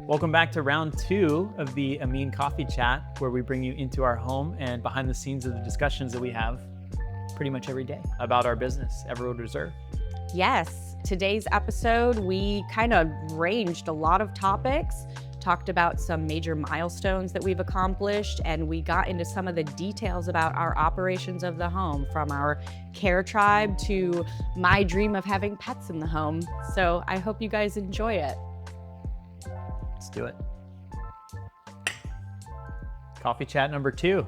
Welcome back to round 2 of the Amin Coffee Chat, where we bring you into our home and behind the scenes of the discussions that we have pretty much every day about our business, Everwood Reserve. Yes, today's episode, we kind of ranged a lot of topics, talked about some major milestones that we've accomplished, and we got into some of the details about our operations of the home, from our care tribe to my dream of having pets in the home. So I hope you guys enjoy it. Let's do it. Coffee Chat number 2.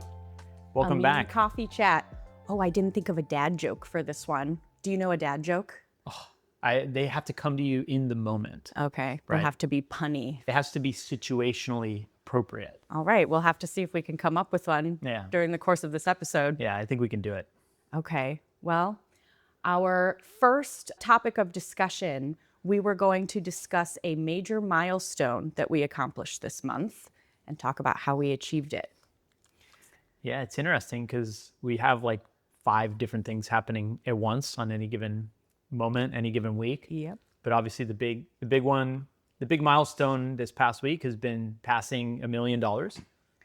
Welcome Amin back. Coffee Chat. Oh, I didn't think of a dad joke for this one. Do you know a dad joke? They have to come to you in the moment. Okay, Right. They have to be punny. It has to be situationally appropriate. All right, we'll have to see if we can come up with one during the course of this episode. Yeah, I think we can do it. Okay, well, our first topic of discussion, we were going to discuss a major milestone that we accomplished this month and talk about how we achieved it. Yeah, it's interesting because we have like 5 different things happening at once on any given moment, any given week. Yep. But obviously the big milestone this past week has been passing $1 million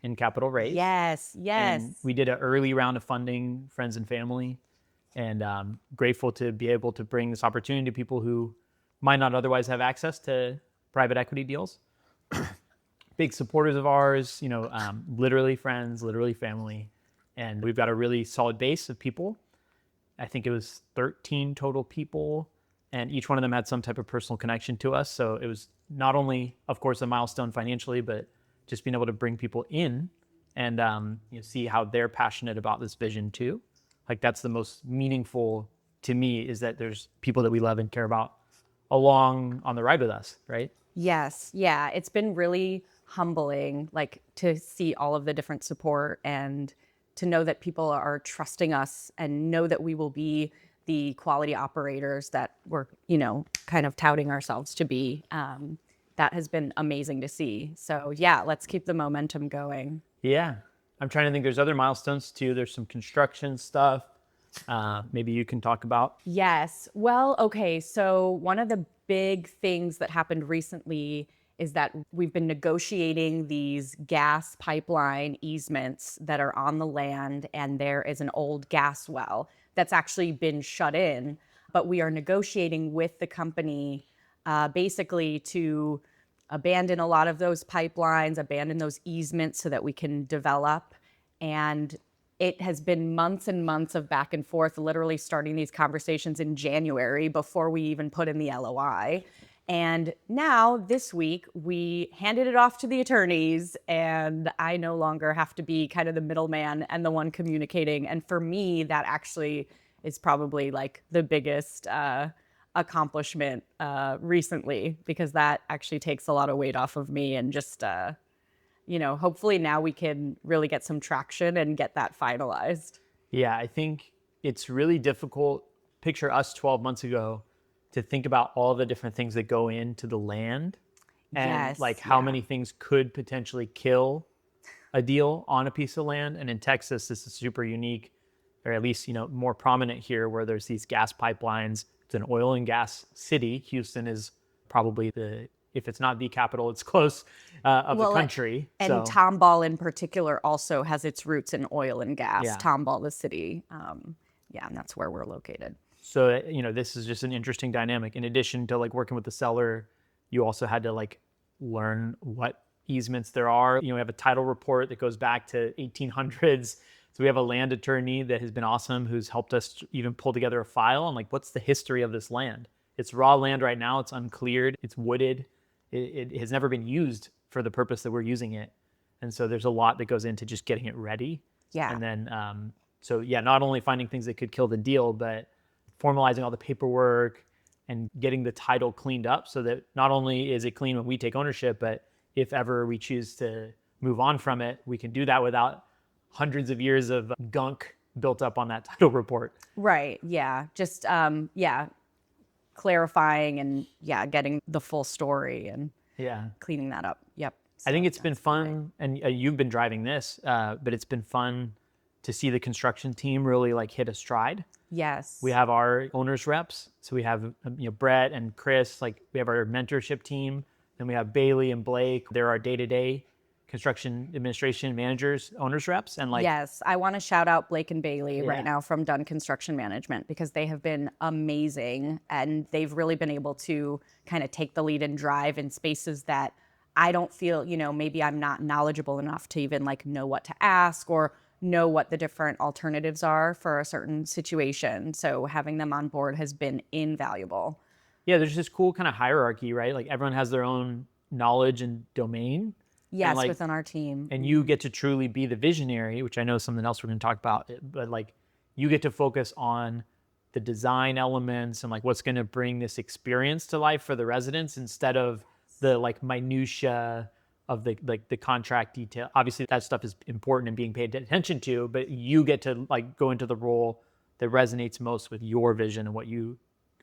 in capital raise. Yes. And we did an early round of funding, friends and family, and grateful to be able to bring this opportunity to people who might not otherwise have access to private equity deals. Big supporters of ours, literally friends, literally family. And we've got a really solid base of people. I think it was 13 total people, and each one of them had some type of personal connection to us. So it was not only, of course, a milestone financially, but just being able to bring people in and see how they're passionate about this vision too. Like, that's the most meaningful to me, is that there's people that we love and care about along on the ride with us, right? Yes. Yeah. It's been really humbling, like, to see all of the different support and to know that people are trusting us and know that we will be the quality operators that we're, kind of touting ourselves to be. That has been amazing to see. So yeah, let's keep the momentum going. Yeah. I'm trying to think. There's other milestones too. There's some construction stuff. Maybe you can talk about. Yes. Well, okay. So one of the big things that happened recently is that we've been negotiating these gas pipeline easements that are on the land, and there is an old gas well that's actually been shut in, but we are negotiating with the company basically to abandon a lot of those pipelines, abandon those easements so that we can develop. And it has been months and months of back and forth, literally starting these conversations in January before we even put in the LOI. And now this week we handed it off to the attorneys, and I no longer have to be kind of the middleman and the one communicating. And for me, that actually is probably like the biggest accomplishment recently, because that actually takes a lot of weight off of me, and just, hopefully now we can really get some traction and get that finalized. Yeah, I think it's really difficult. Picture us 12 months ago to think about all the different things that go into the land and how many things could potentially kill a deal on a piece of land. And in Texas, this is super unique, or at least, more prominent here, where there's these gas pipelines. It's an oil and gas city. Houston is probably if it's not the capital, it's close of the country. And Tomball in particular also has its roots in oil and gas. Yeah. Tomball, the city. And that's where we're located. So, this is just an interesting dynamic. In addition to working with the seller, you also had to learn what easements there are. We have a title report that goes back to 1800s. So we have a land attorney that has been awesome, who's helped us even pull together a file on what's the history of this land. It's raw land right now. It's uncleared. It's wooded. It has never been used for the purpose that we're using it. And so there's a lot that goes into just getting it ready. Yeah. And then, not only finding things that could kill the deal, but formalizing all the paperwork and getting the title cleaned up so that not only is it clean when we take ownership, but if ever we choose to move on from it, we can do that without hundreds of years of gunk built up on that title report. Right. Yeah. Just, clarifying and getting the full story and cleaning that up. Yep. So I think it's been fun, and you've been driving this, but it's been fun to see the construction team really hit a stride. Yes. We have our owners reps. So we have, Brett and Chris, we have our mentorship team Then we have Bailey and Blake. They're our day-to-day construction administration managers, owners reps. And like, Yes, I want to shout out Blake and Bailey Yeah. right now from Dunn Construction Management because they have been amazing and they've really been able to kind of take the lead and drive in spaces that I don't feel, maybe I'm not knowledgeable enough to even like know what to ask or know what the different alternatives are for a certain situation. So having them on board has been invaluable. yeah, there's this cool kind of hierarchy, right? Like everyone has their own knowledge and domain. And Yes, like, within our team. and you get to truly be the visionary, which I know is something else we're going to talk about, but like you get to focus on the design elements and like what's going to bring this experience to life for the residents instead of the like minutia of the contract detail. Obviously that stuff is important and being paid attention to, but you get to like go into the role that resonates most with your vision and what you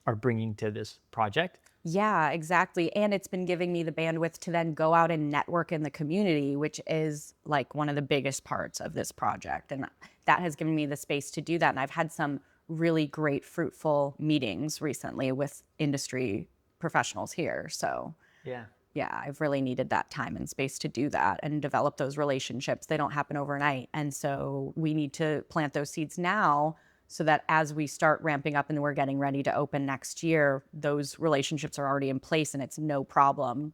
are bringing to this project. Yeah, exactly. And it's been giving me the bandwidth to then go out and network in the community, which is like one of the biggest parts of this project. And that has given me the space to do that. And I've had some really great, fruitful meetings recently with industry professionals here. So, Yeah. yeah, I've really needed that time and space to do that and develop those relationships. They don't happen overnight. And so we need to plant those seeds now so that as we start ramping up and we're getting ready to open next year, those relationships are already in place and it's no problem,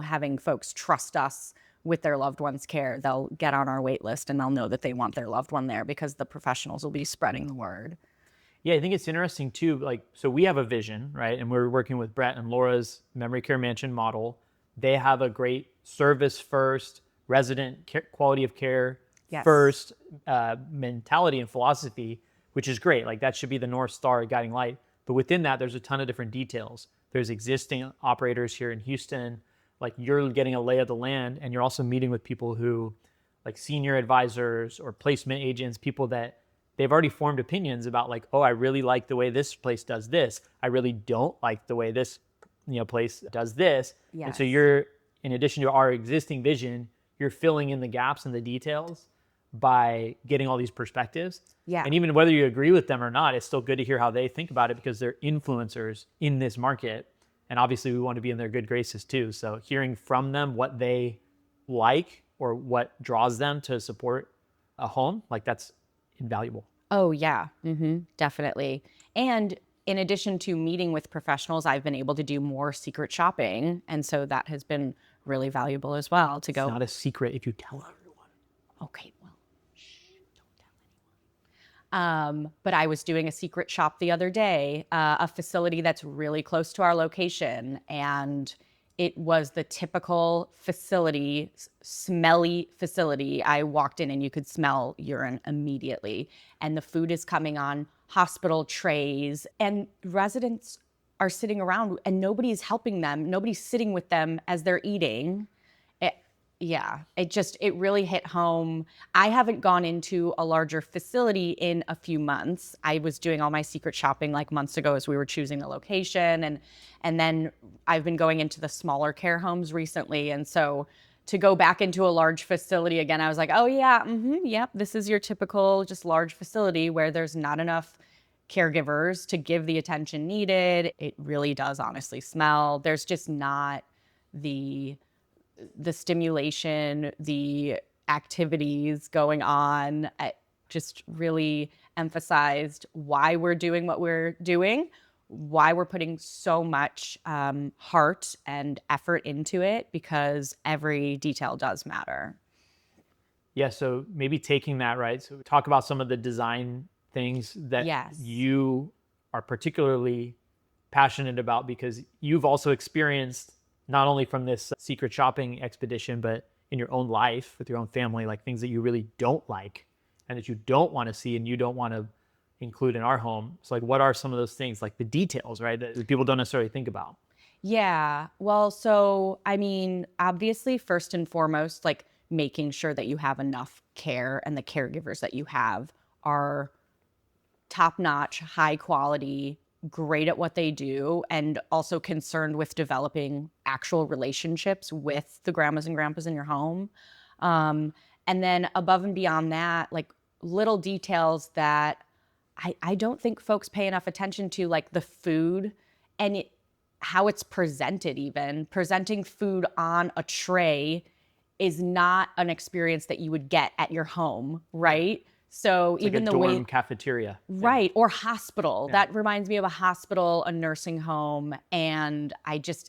having folks trust us with their loved one's care. They'll get on our wait list and they'll know that they want their loved one there because the professionals will be spreading the word. Yeah, I think it's interesting too. Like, so we have a vision, right? And we're working with Brett and Laura's memory care mansion model. They have a great service first, resident care, quality of care Yes. first mentality and philosophy, which is great. Like that should be the North Star guiding light. But within that, there's a ton of different details. There's existing operators here in Houston. Like you're getting a lay of the land and you're also meeting with people who like senior advisors or placement agents, people that they've already formed opinions about like, oh, I really like the way this place does this. I really don't like the way this place does this. Yes. And so you're, in addition to our existing vision, you're filling in the gaps and the details by getting all these perspectives. Yeah. And even whether you agree with them or not, it's still good to hear how they think about it because they're influencers in this market. And obviously we want to be in their good graces too. So hearing from them what they like or what draws them to support a home, like that's invaluable. Oh, yeah, definitely. And in addition to meeting with professionals, I've been able to do more secret shopping. And so that has been really valuable as well to go. It's not a secret if you tell everyone. Okay, well, don't tell anyone. But I was doing a secret shop the other day, a facility that's really close to our location. And it was the typical facility, smelly facility. I walked in and you could smell urine immediately. And the food is coming on hospital trays. And residents are sitting around and nobody's helping them. Nobody's sitting with them as they're eating. It really hit home. I haven't gone into a larger facility in a few months. I was doing all my secret shopping like months ago as we were choosing the location. And then I've been going into the smaller care homes recently. And so to go back into a large facility again, I was like, oh yeah, yep, this is your typical just large facility where there's not enough caregivers to give the attention needed. It really does honestly smell. There's just not the stimulation, the activities going on. It just really emphasized why we're doing what we're doing, why we're putting so much heart and effort into it, because every detail does matter. Yeah, so maybe taking that, right? So talk about some of the design things that Yes. you are particularly passionate about because you've also experienced not only from this secret shopping expedition, but in your own life with your own family, like things that you really don't like and that you don't want to see and you don't want to include in our home. So like, what are some of those things, like the details, right, that people don't necessarily think about? Yeah. Well, so, I mean, obviously, first and foremost, like making sure that you have enough care and the caregivers that you have are top notch, high quality, great at what they do, and also concerned with developing actual relationships with the grandmas and grandpas in your home. And then above and beyond that, like little details that I don't think folks pay enough attention to, like the food. And how it's presented. Even presenting food on a tray is not an experience that you would get at your home, right? So It's like a even the way, dorm cafeteria. Yeah. right, or hospital. Yeah. That reminds me of a hospital, a nursing home, and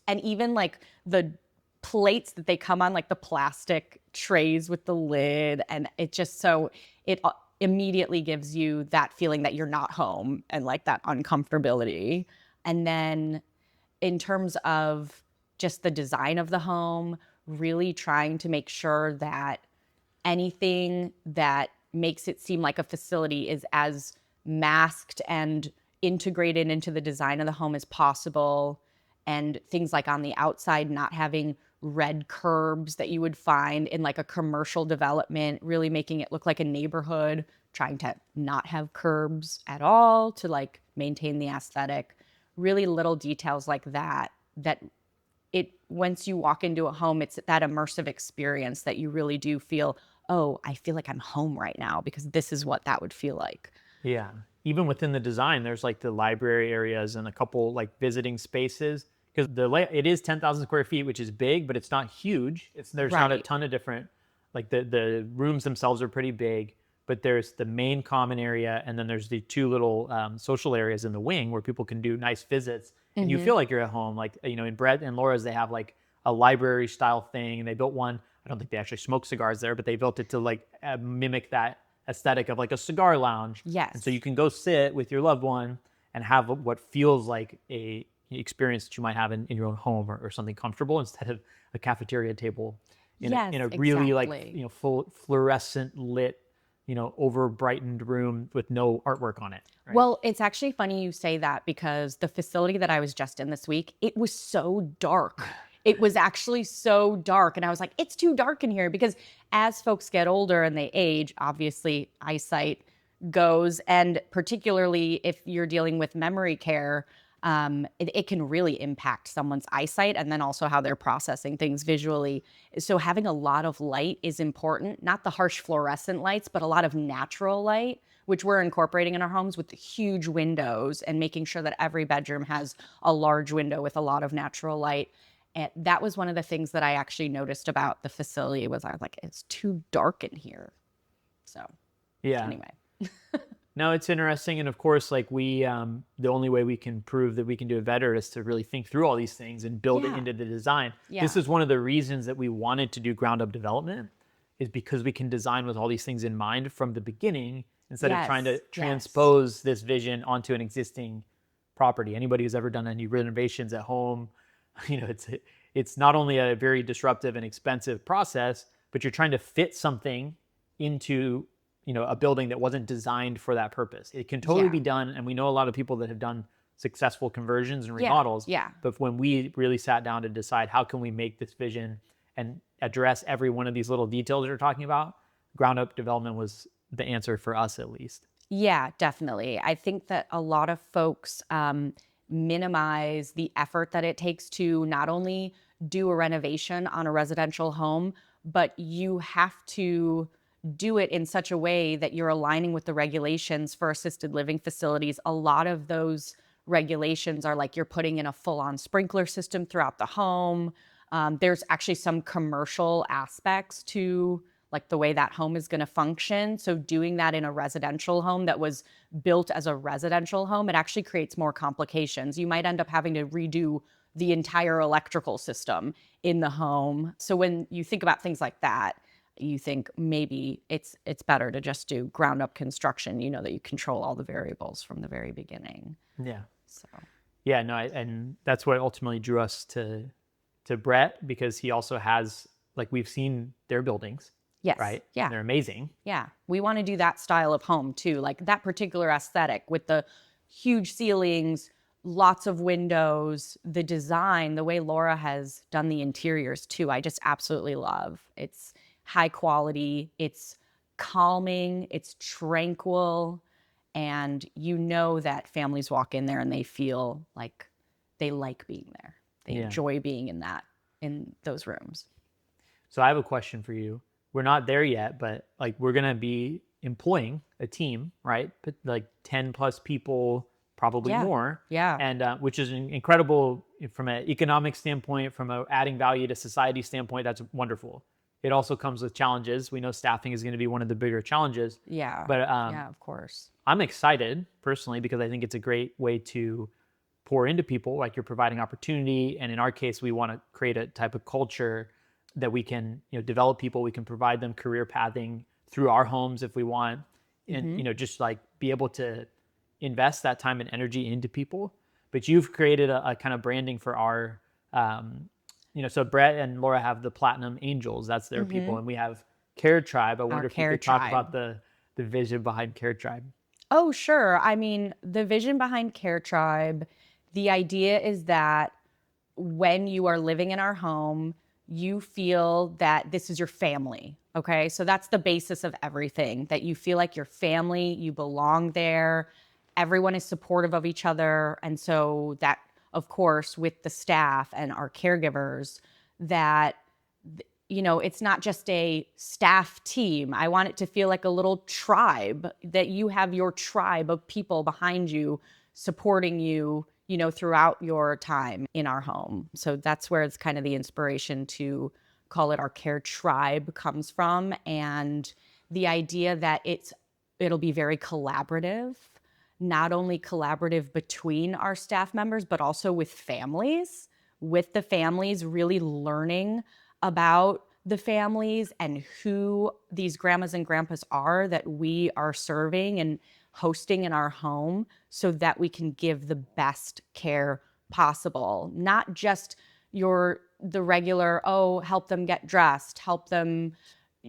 and even like the plates that they come on, like the plastic trays with the lid, and it immediately gives you that feeling that you're not home and like that uncomfortability. And then in terms of just the design of the home, really trying to make sure that anything that makes it seem like a facility is as masked and integrated into the design of the home as possible. And things like on the outside, not having red curbs that you would find in like a commercial development, really making it look like a neighborhood, trying to not have curbs at all to like maintain the aesthetic. Really little details like that, that it once you walk into a home, it's that immersive experience that you really do feel, oh, I feel like I'm home right now, because this is what that would feel like. Yeah. Even within the design, there's like the library areas and a couple like visiting spaces because it is 10,000 square feet, which is big, but it's not huge. There's not a Right. ton of different, like the rooms themselves are pretty big, but there's the main common area and then there's the two little social areas in the wing where people can do nice visits and you Hmm. feel like you're at home. Like, in Brett and Laura's, they have like a library style thing and they built one. I don't think they actually smoke cigars there, but they built it to like mimic that aesthetic of like a cigar lounge. And so Yes. you can go sit with your loved one and have what feels like a experience that you might have in your own home or something comfortable instead of a cafeteria table Yes, in a really like, exactly. full fluorescent lit, over brightened room with no artwork on it. Right. Well, it's actually funny you say that, because the facility that I was just in this week, it was so dark. It was actually so dark. And I was like, it's too dark in here, because as folks get older and they age, obviously eyesight goes. And particularly if you're dealing with memory care, it can really impact someone's eyesight and then also how they're processing things visually. So having a lot of light is important, not the harsh fluorescent lights, but a lot of natural light, which we're incorporating in our homes with the huge windows and making sure that every bedroom has a large window with a lot of natural light. And that was one of the things that I actually noticed about the facility. Was I was like, it's too dark in here. So Yeah. anyway. No, it's interesting. And of course, like the only way we can prove that we can do it better is to really think through all these things and build it Yeah. into the design. This Yeah. is one of the reasons that we wanted to do ground up development is because we can design with all these things in mind from the beginning instead of trying to Yes. Yes. transpose this vision onto an existing property. Anybody who's ever done any renovations at home, it's not only a very disruptive and expensive process, but you're trying to fit something into a building that wasn't designed for that purpose. It can totally Yeah. be done, and we know a lot of people that have done successful conversions and Yeah. remodels. Yeah. But when we really sat down to decide how can we make this vision and address every one of these little details that you're talking about, ground up development was the answer for us at least. Yeah, definitely. I think that a lot of folks minimize the effort that it takes to not only do a renovation on a residential home, but you have to do it in such a way that you're aligning with the regulations for assisted living facilities. A lot of those regulations are like you're putting in a full on sprinkler system throughout the home. There's actually some commercial aspects to like the way that home is going to function. So doing that in a residential home that was built as a residential home, it actually creates more complications. You might end up having to redo the entire electrical system in the home. So when you think about things like that, you think maybe it's better to just do ground up construction, that you control all the variables from the very beginning. Yeah. So Yeah, no, and that's what ultimately drew us to Brett because he also has like we've seen their buildings, yes, right? yeah. They're amazing. Yeah, we want to do that style of home too, like that particular aesthetic with the huge ceilings, lots of windows, the design, the way Laura has done the interiors too. I just absolutely love. It's high quality, it's calming, it's tranquil, and you know that families walk in there and they feel like they like being there. They Yeah. enjoy being in those rooms. So I have a question for you. We're not there yet, but like we're gonna be employing a team, right? But like 10 plus people, probably Yeah. more, Yeah. and which is an incredible from an economic standpoint, from a adding value to society standpoint, that's wonderful. It also comes with challenges. We know staffing is going to be one of the bigger challenges. Yeah. But Yeah, of course. I'm excited personally because I think it's a great way to pour into people. Like, you're providing opportunity, and in our case, we want to create a type of culture that we can, develop people. We can provide them career pathing through our homes if we want, and just like be able to invest that time and energy into people. But you've created a kind of branding for our, so Brett and Laura have the Platinum Angels. That's their people, and we have Care Tribe. I wonder if you Care could talk Tribe. about the vision behind Care Tribe. Oh, sure. I mean, the vision behind Care Tribe, the idea is that when you are living in our home, you feel that this is your family. Okay. So that's the basis of everything, that you feel like your family, you belong there, everyone is supportive of each other. And so that, of course, with the staff and our caregivers, that it's not just a staff team. I want it to feel like a little tribe, that you have your tribe of people behind you supporting you, throughout your time in our home. So that's where it's kind of the inspiration to call it our Care Tribe comes from. And the idea that it'll be very collaborative, not only collaborative between our staff members, but also with the families really learning about the families and who these grandmas and grandpas are that we are serving and hosting in our home, so that we can give the best care possible. Not just the regular, help them get dressed, help them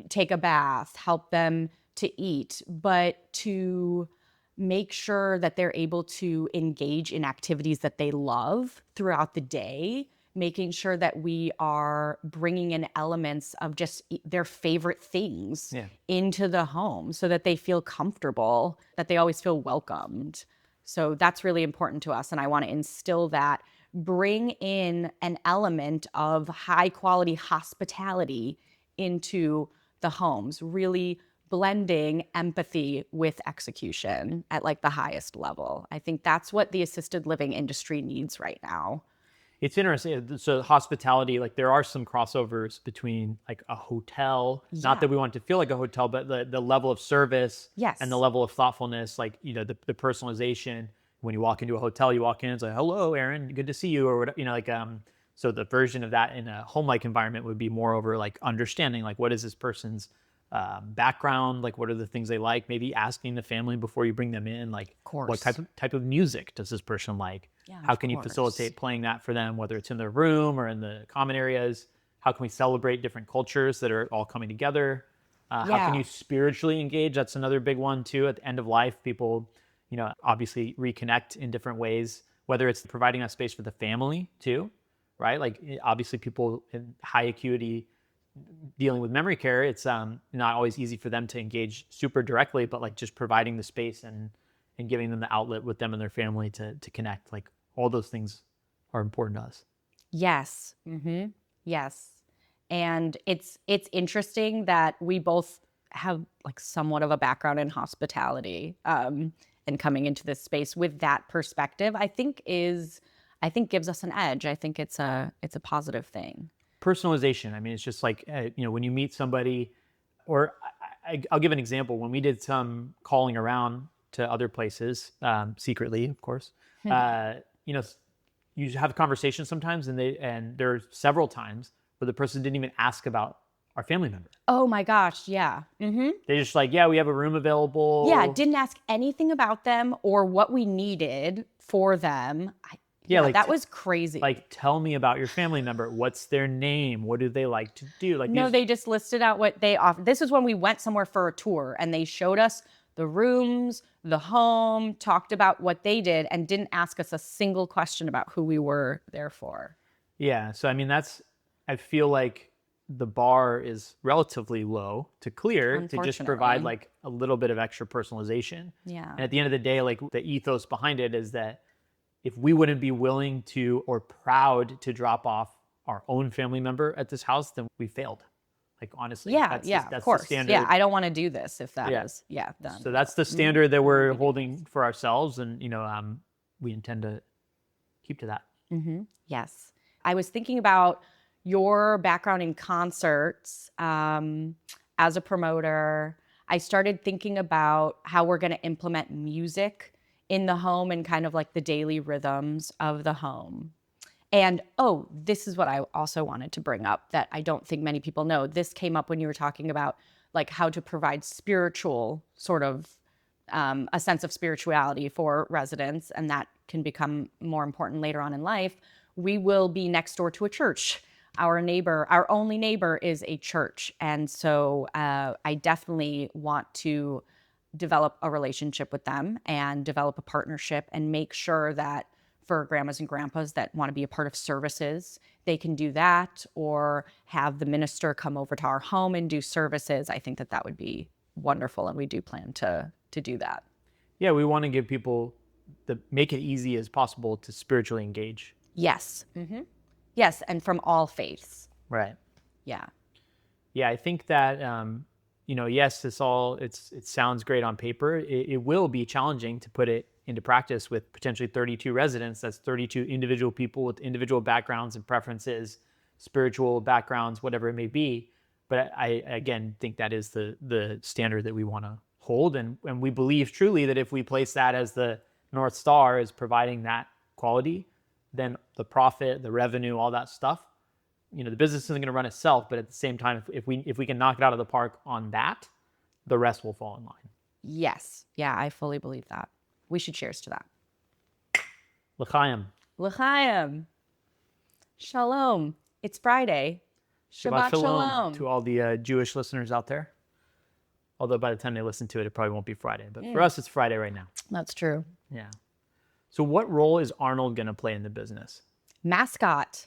take a bath, help them to eat, but to make sure that they're able to engage in activities that they love throughout the day, making sure that we are bringing in elements of just their favorite things into the home so that they feel comfortable, that they always feel welcomed. So that's really important to us. And I want to instill that, bring in an element of high quality hospitality into the homes, really blending empathy with execution at like the highest level. I think that's what the assisted living industry needs right now. It's interesting. So hospitality, like there are some crossovers between like a hotel, not that we want it to feel like a hotel, but the level of service and the level of thoughtfulness, like, the personalization. When you walk into a hotel, you walk in, it's like, hello, Aaron, good to see you, or whatever, so the version of that in a home-like environment would be more over like understanding, like, what is this person's background, like what are the things they like, maybe asking the family before you bring them in, like, what type of music does this person like? How can you facilitate playing that for them, whether it's in their room or in the common areas? How can we celebrate different cultures that are all coming together? How can you spiritually engage? That's another big one too. At the end of life, people, obviously reconnect in different ways, whether it's providing that space for the family too, right? Like, obviously people in high acuity dealing with memory care, it's not always easy for them to engage super directly, but like just providing the space and giving them the outlet with them and their family to connect. Like, all those things are important to us. Yes. Yes. And it's interesting that we both have like somewhat of a background in hospitality, and coming into this space with that perspective, I think gives us an edge. I think it's a positive thing. Personalization. I mean, it's just like, when you meet somebody, or I'll give an example. When we did some calling around to other places, secretly, of course, you have conversations sometimes, and there are several times where the person didn't even ask about our family member. Oh my gosh, yeah. They just like, we have a room available. Yeah, didn't ask anything about them or what we needed for them. Like, that was crazy. Like, tell me about your family member. What's their name? What do they like to do? Like, no, they just listed out what they offer. This is when we went somewhere for a tour, and they showed us the rooms, the home, talked about what they did, and didn't ask us a single question about who we were there for. Yeah. So, I mean, I feel like the bar is relatively low to clear to just provide like a little bit of extra personalization. Yeah. And at the end of the day, like, the ethos behind it is that if we wouldn't be willing to or proud to drop off our own family member at this house, then we failed. Like, honestly, that's of course. The standard. Yeah, I don't want to do this if that is done. So that's the standard that we're holding for ourselves, and we intend to keep to that. Yes. I was thinking about your background in concerts as a promoter. I started thinking about how we're going to implement music in the home and kind of like the daily rhythms of the home. And oh, this is what I also wanted to bring up that I don't think many people know. This came up when you were talking about like how to provide spiritual sort of a sense of spirituality for residents, and that can become more important later on in life. We will be next door to a church. Our neighbor, our only neighbor, is a church, and so I definitely want to develop a relationship with them and develop a partnership and make sure that for grandmas and grandpas that want to be a part of services, they can do that, or have the minister come over to our home and do services. I think that that would be wonderful, and we do plan to do that. Yeah, we want to give people make it easy as possible to spiritually engage. Yes. Yes, and from all faiths. Right. Yeah. Yeah, I think that yes, it sounds great on paper. It will be challenging to put it into practice with potentially 32 residents. That's 32 individual people with individual backgrounds and preferences, spiritual backgrounds, whatever it may be. But I again think that is the standard that we want to hold, and we believe truly that if we place that as the North Star, as providing that quality, then the profit, the revenue, all that stuff, the business isn't going to run itself. But at the same time, if we can knock it out of the park on that, the rest will fall in line. Yes. Yeah, I fully believe that. We should cheers to that. L'chaim. L'chaim. Shalom. It's Friday. Shabbat shalom to all the Jewish listeners out there. Although by the time they listen to it, it probably won't be Friday. But for us, it's Friday right now. That's true. Yeah. So what role is Arnold going to play in the business? Mascot.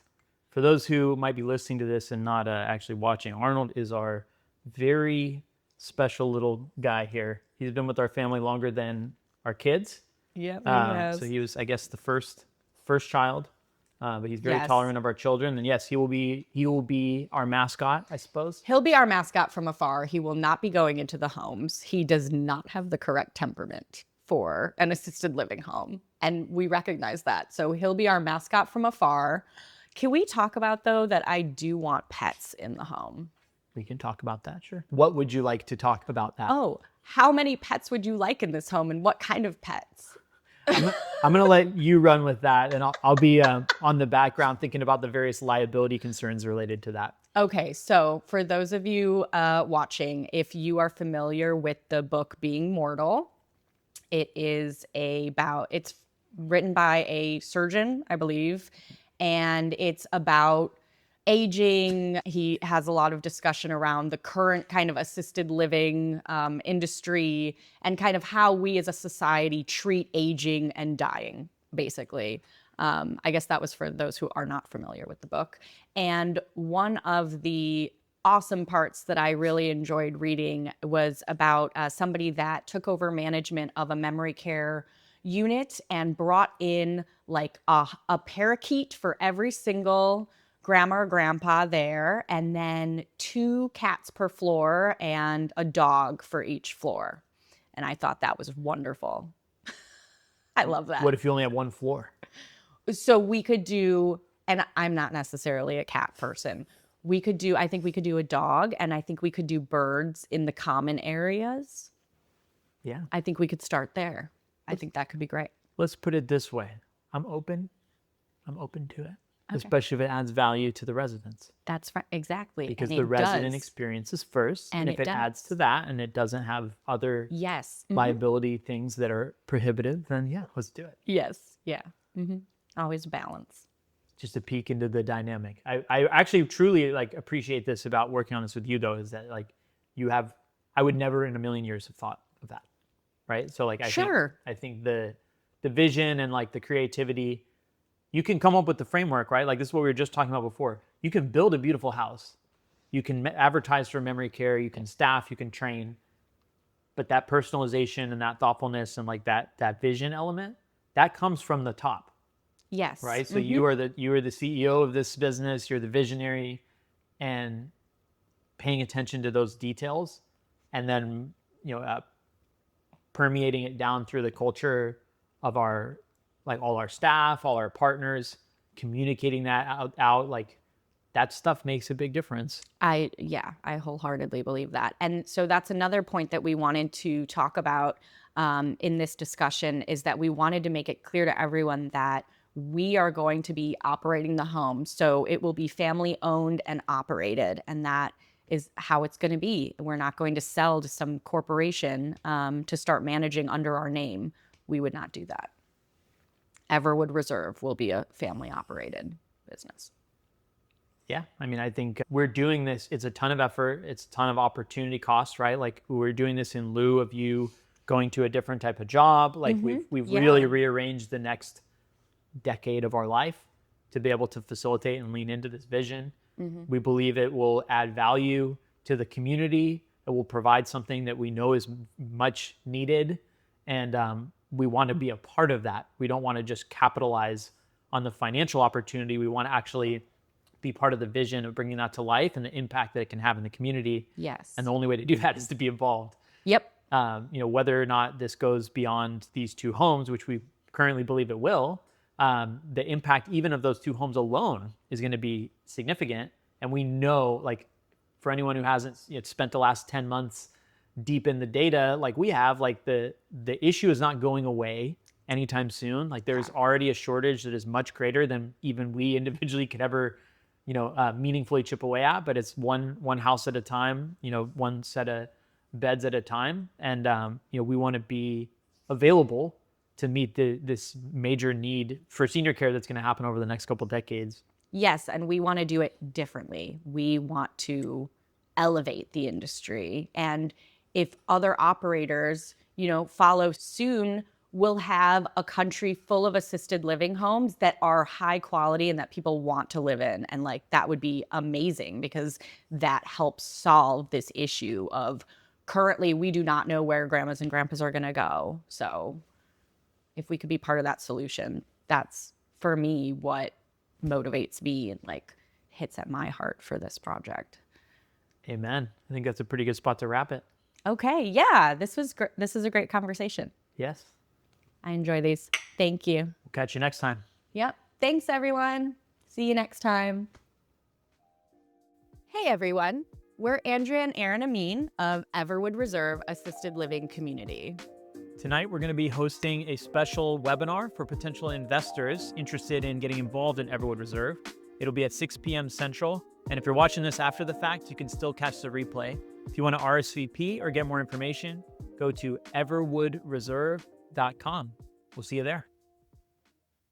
For those who might be listening to this and not actually watching, Arnold is our very special little guy here. He's been with our family longer than our kids. Yeah, he has. So he was, I guess, the first child. But he's very Yes. tolerant of our children, and yes, he will be our mascot, I suppose. He'll be our mascot from afar. He will not be going into the homes. He does not have the correct temperament for an assisted living home, and we recognize that. So he'll be our mascot from afar. Can we talk about, though, that I do want pets in the home? We can talk about that, sure. What would you like to talk about that? Oh, how many pets would you like in this home, and what kind of pets? I'm going to let you run with that, and I'll be on the background thinking about the various liability concerns related to that. Okay, so for those of you watching, if you are familiar with the book Being Mortal, it's written by a surgeon, I believe, and it's about aging. He has a lot of discussion around the current kind of assisted living industry and kind of how we as a society treat aging and dying, basically. I guess that was for those who are not familiar with the book. And one of the awesome parts that I really enjoyed reading was about somebody that took over management of a memory care unit and brought in like a parakeet for every single grandma or grandpa there, and then 2 cats per floor and a dog for each floor. And I thought that was wonderful. I love that. What if you only have one floor? So we could do, and I'm not necessarily a cat person. I think we could do a dog, and I think we could do birds in the common areas. Yeah. I think we could start there. I think that could be great. Let's put it this way. I'm open to it. Okay. Especially if it adds value to the residents. That's right, exactly. Because the resident experience is first, and if it adds to that and it doesn't have other liability things that are prohibitive, then yeah, let's do it. Yes, yeah. Always balance. Just a peek into the dynamic. I actually truly appreciate this about working on this with you, though, is that I would never in a million years have thought of that, right? So I think the vision and the creativity. You can come up with the framework, right? This is what we were just talking about before. You can build a beautiful house. You can advertise for memory care. You can staff. You can train. But that personalization and that thoughtfulness and that vision element, that comes from the top. Yes. Right. So you are the CEO of this business. You're the visionary, and paying attention to those details, and then permeating it down through the culture of our all our staff, all our partners, communicating that out, like that stuff makes a big difference. I wholeheartedly believe that. And so that's another point that we wanted to talk about in this discussion, is that we wanted to make it clear to everyone that we are going to be operating the home. So it will be family owned and operated. And that is how it's going to be. We're not going to sell to some corporation to start managing under our name. We would not do that. Everwood Reserve will be a family operated business. Yeah, I mean, I think we're doing this. It's a ton of effort. It's a ton of opportunity cost, right? Like we're doing this in lieu of you going to a different type of job. Like we've really rearranged the next decade of our life to be able to facilitate and lean into this vision. We believe it will add value to the community. It will provide something that we know is much needed. And we want to be a part of that. We don't want to just capitalize on the financial opportunity. We want to actually be part of the vision of bringing that to life and the impact that it can have in the community. Yes. And the only way to do that is to be involved. Yep. Whether or not this goes beyond these 2 homes, which we currently believe it will, the impact even of those 2 homes alone is going to be significant. And we know, like, for anyone who hasn't spent the last 10 months deep in the data, like we have, like the issue is not going away anytime soon. Like there's already a shortage that is much greater than even we individually could ever meaningfully chip away at, but it's one house at a time, one set of beds at a time. And, we want to be available to meet this major need for senior care that's going to happen over the next couple decades. Yes. And we want to do it differently. We want to elevate the industry. And if other operators, follow soon, we'll have a country full of assisted living homes that are high quality and that people want to live in. And like, that would be amazing, because that helps solve this issue of currently we do not know where grandmas and grandpas are going to go. So if we could be part of that solution, that's for me what motivates me and like hits at my heart for this project. Amen. I think that's a pretty good spot to wrap it. Okay. Yeah. This is a great conversation. Yes. I enjoy these. Thank you. We'll catch you next time. Yep. Thanks, everyone. See you next time. Hey, everyone. We're Andrea and Aaron Amin of Everwood Reserve Assisted Living Community. Tonight, we're going to be hosting a special webinar for potential investors interested in getting involved in Everwood Reserve. It'll be at 6 p.m. Central. And if you're watching this after the fact, you can still catch the replay. If you want to RSVP or get more information, go to everwoodreserve.com. We'll see you there.